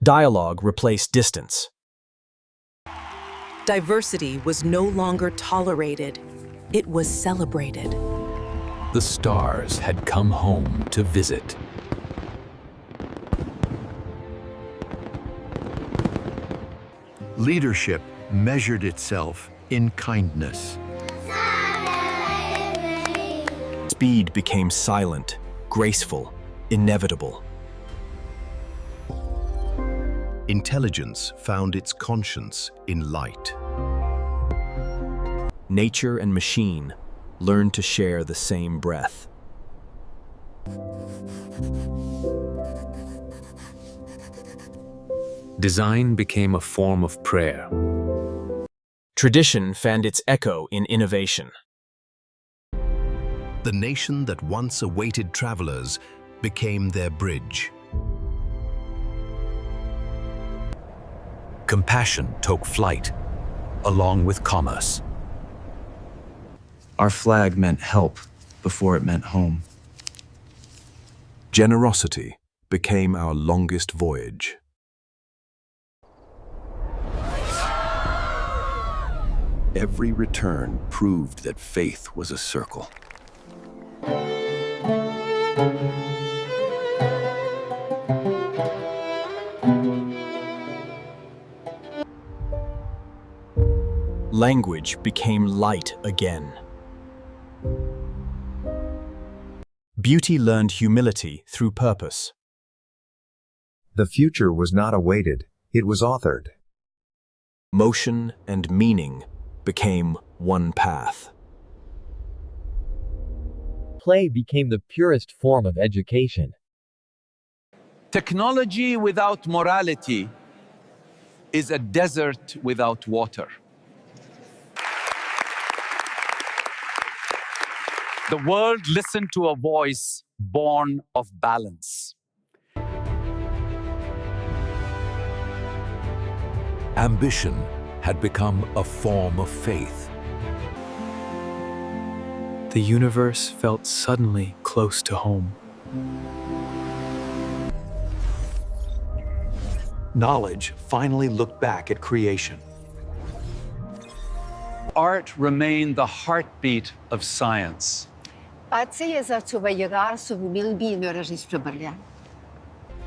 Dialogue replaced distance. Diversity was no longer tolerated, it was celebrated. The stars had come home to visit. Leadership measured itself in kindness. Speed became silent, graceful, inevitable. Intelligence found its conscience in light. Nature and machine learned to share the same breath. Design became a form of prayer. Tradition found its echo in innovation. The nation that once awaited travelers became their bridge. Compassion took flight, along with commerce. Our flag meant help before it meant home. Generosity became our longest voyage. Every return proved that faith was a circle. language became light again. Beauty learned humility through purpose. The future was not awaited, it was authored. Motion and meaning became one path. Play became the purest form of education. Technology without morality is a desert without water. The world listened to a voice born of balance. Ambition had become a form of faith. The universe felt suddenly close to home. Knowledge finally looked back at creation. Art remained the heartbeat of science.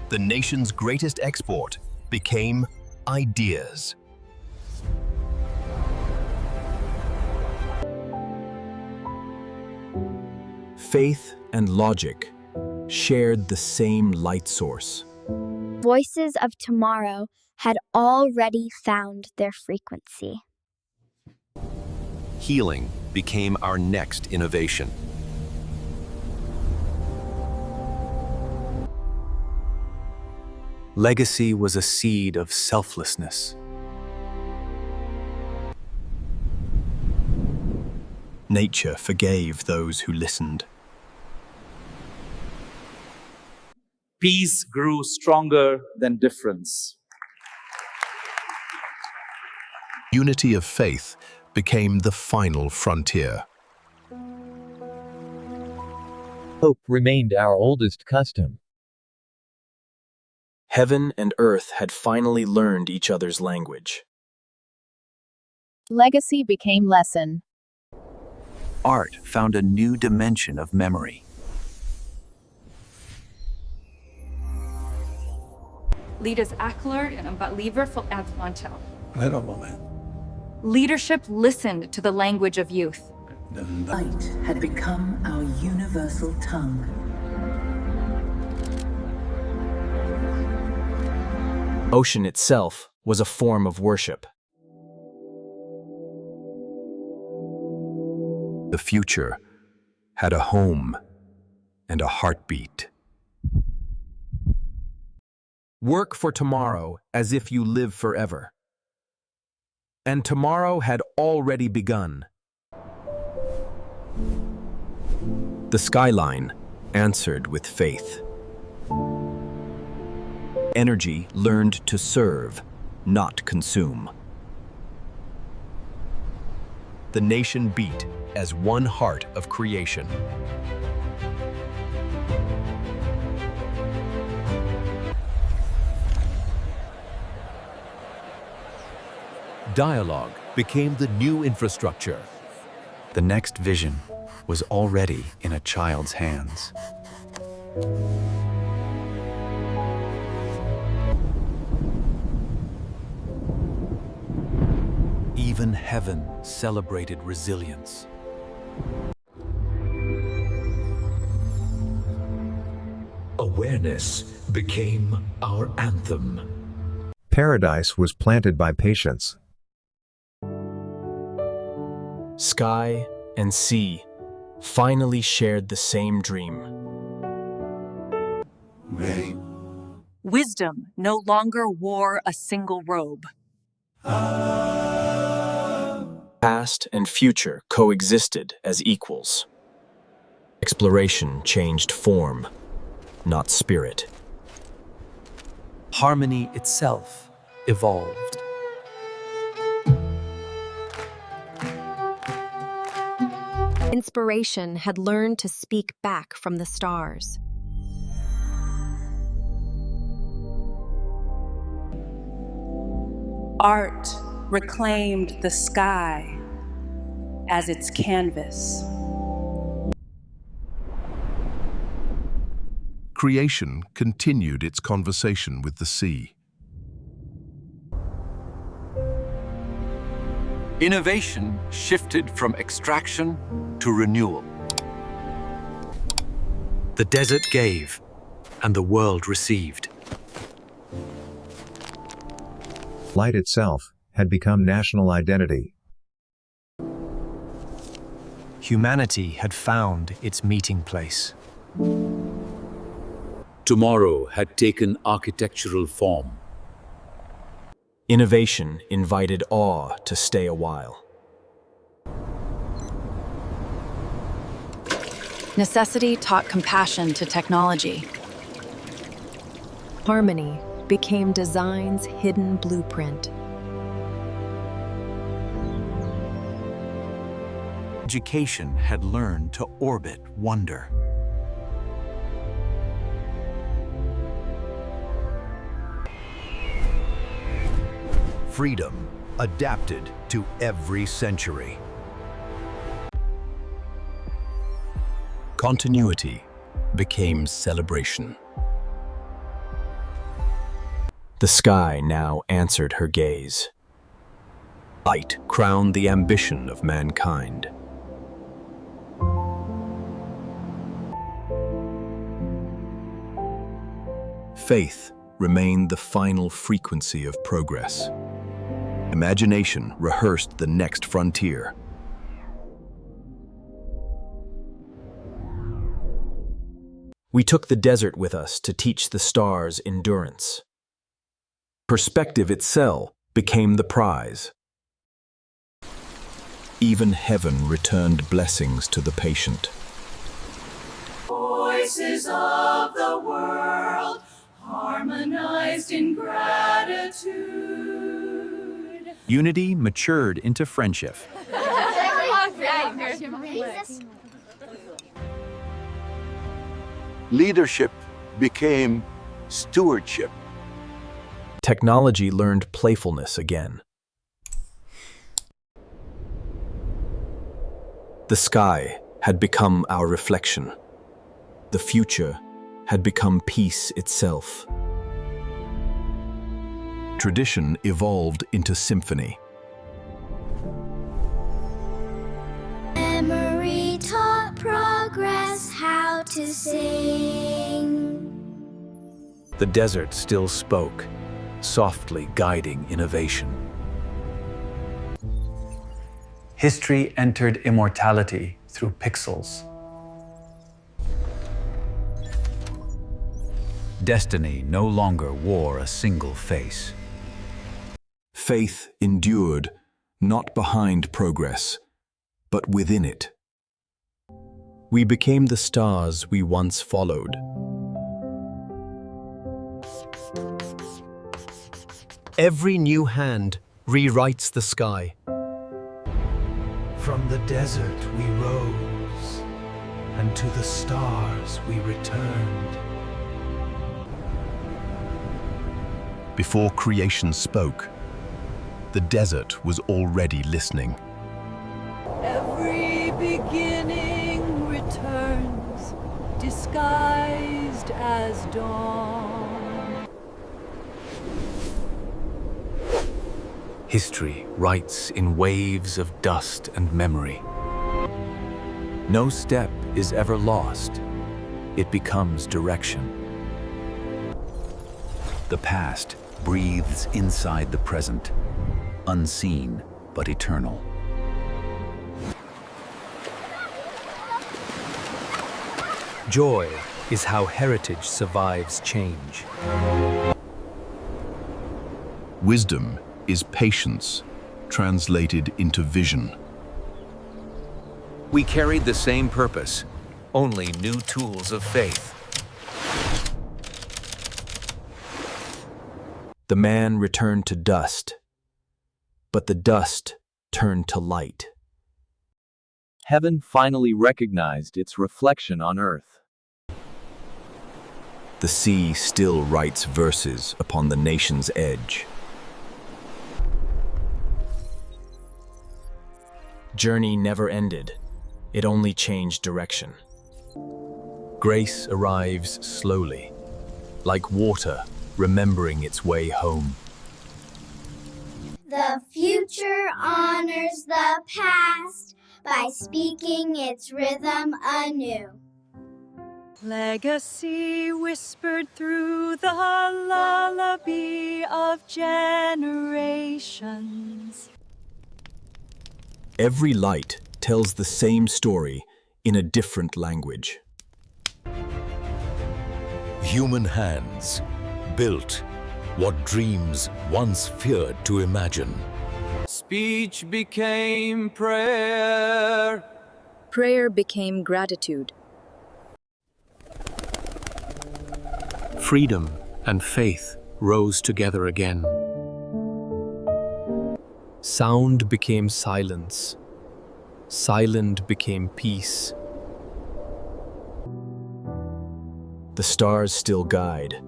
The nation's greatest export became ideas. Faith and logic shared the same light source. Voices of tomorrow had already found their frequency. Healing became our next innovation. Legacy was a seed of selflessness. Nature forgave those who listened. Peace grew stronger than difference. Unity of faith became the final frontier. Hope remained our oldest custom. Heaven and earth had finally learned each other's language. Legacy became lesson. Art found a new dimension of memory. Leaders aklar en een believer voor advantage. Wait a moment. Leadership listened to the language of youth. Light had become our universal tongue. Ocean itself was a form of worship. The future had a home and a heartbeat. Work for tomorrow as if you live forever. And tomorrow had already begun. The skyline answered with faith. Energy learned to serve, not consume. The nation beat as one heart of creation. Dialogue became the new infrastructure. The next vision was already in a child's hands. Even heaven celebrated resilience. Awareness became our anthem. Paradise was planted by patience. Sky and sea finally shared the same dream. Wisdom no longer wore a single robe. Past and future coexisted as equals. Exploration changed form, not spirit. Harmony itself evolved. Inspiration had learned to speak back from the stars. Art reclaimed the sky as its canvas. Creation continued its conversation with the sea. Innovation shifted from extraction to renewal. The desert gave, and the world received. Light itself had become national identity. Humanity had found its meeting place. Tomorrow had taken architectural form. Innovation invited awe to stay a while. Necessity taught compassion to technology. Harmony became design's hidden blueprint. Education had learned to orbit wonder. Freedom adapted to every century. Continuity became celebration. The sky now answered her gaze. Light crowned the ambition of mankind. Faith remained the final frequency of progress. Imagination rehearsed the next frontier. We took the desert with us to teach the stars endurance. Perspective itself became the prize. Even heaven returned blessings to the patient. Voices of the world harmonized in gratitude. Unity matured into friendship. Leadership became stewardship. Technology learned playfulness again. The sky had become our reflection. The future had become peace itself. Tradition evolved into symphony. Memory taught progress how to sing. The desert still spoke, softly guiding innovation. History entered immortality through pixels. Destiny no longer wore a single face. Faith endured, not behind progress, but within it. We became the stars we once followed. Every new hand rewrites the sky. From the desert we rose, and to the stars we returned. Before creation spoke, the desert was already listening. Every beginning returns, disguised as dawn. History writes in waves of dust and memory. No step is ever lost. It becomes direction. The past breathes inside the present, unseen but eternal. Joy is how heritage survives change. Wisdom is patience translated into vision. We carried the same purpose, only new tools of faith. The man returned to dust, but the dust turned to light. Heaven finally recognized its reflection on earth. The sea still writes verses upon the nation's edge. Journey never ended. It only changed direction. Grace arrives slowly, like water remembering its way home. The future honors the past by speaking its rhythm anew. Legacy whispered through the lullaby of generations. Every light tells the same story in a different language. Human hands built what dreams once feared to imagine. Speech became prayer. Prayer became gratitude. Freedom and faith rose together again. Sound became silence. Silent became peace. The stars still guide.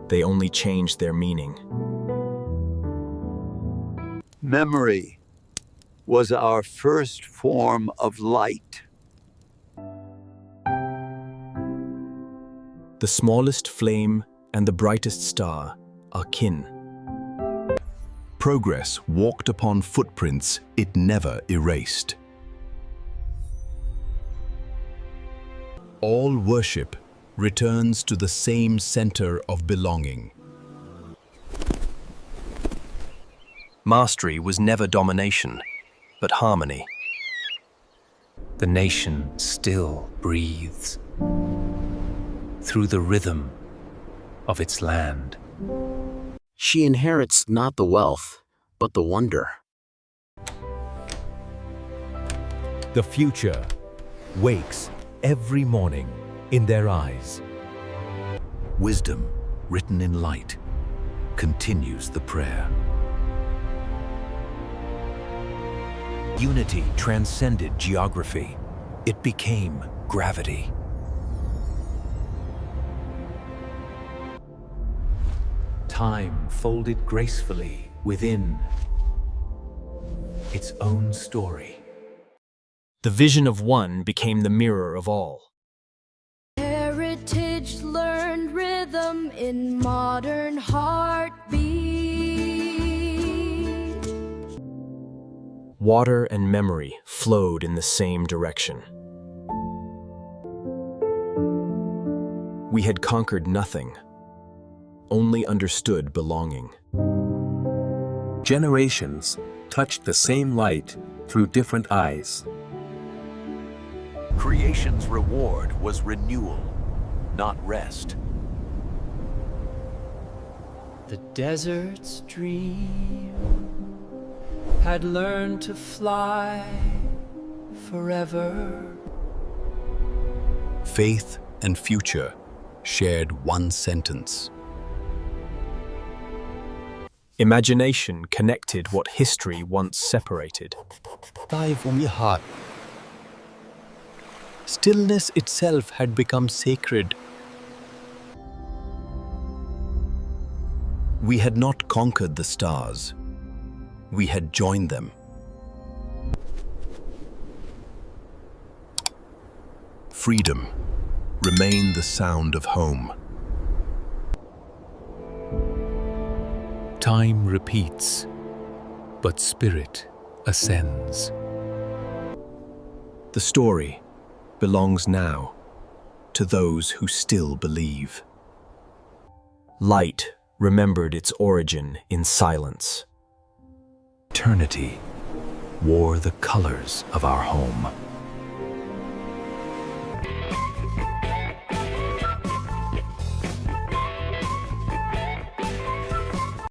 They only change their meaning. Memory was our first form of light. The smallest flame and the brightest star are kin. Progress walked upon footprints it never erased. All worship returns to the same center of belonging. Mastery was never domination, but harmony. The nation still breathes through the rhythm of its land. She inherits not the wealth, but the wonder. The future wakes every morning in their eyes. Wisdom, written in light, continues the prayer. Unity transcended geography. It became gravity. Time folded gracefully within its own story. The vision of one became the mirror of all. Heritage learned rhythm in modern heartbeat. Water and memory flowed in the same direction. We had conquered nothing, only understood belonging. Generations touched the same light through different eyes. Creation's reward was renewal, not rest. The desert's dream had learned to fly forever. Faith and future shared one sentence. Imagination connected what history once separated. Dive from your heart. Stillness itself had become sacred. We had not conquered the stars. We had joined them. Freedom remained the sound of home. Time repeats, but spirit ascends. The story belongs now to those who still believe. Light remembered its origin in silence. Eternity wore the colors of our home.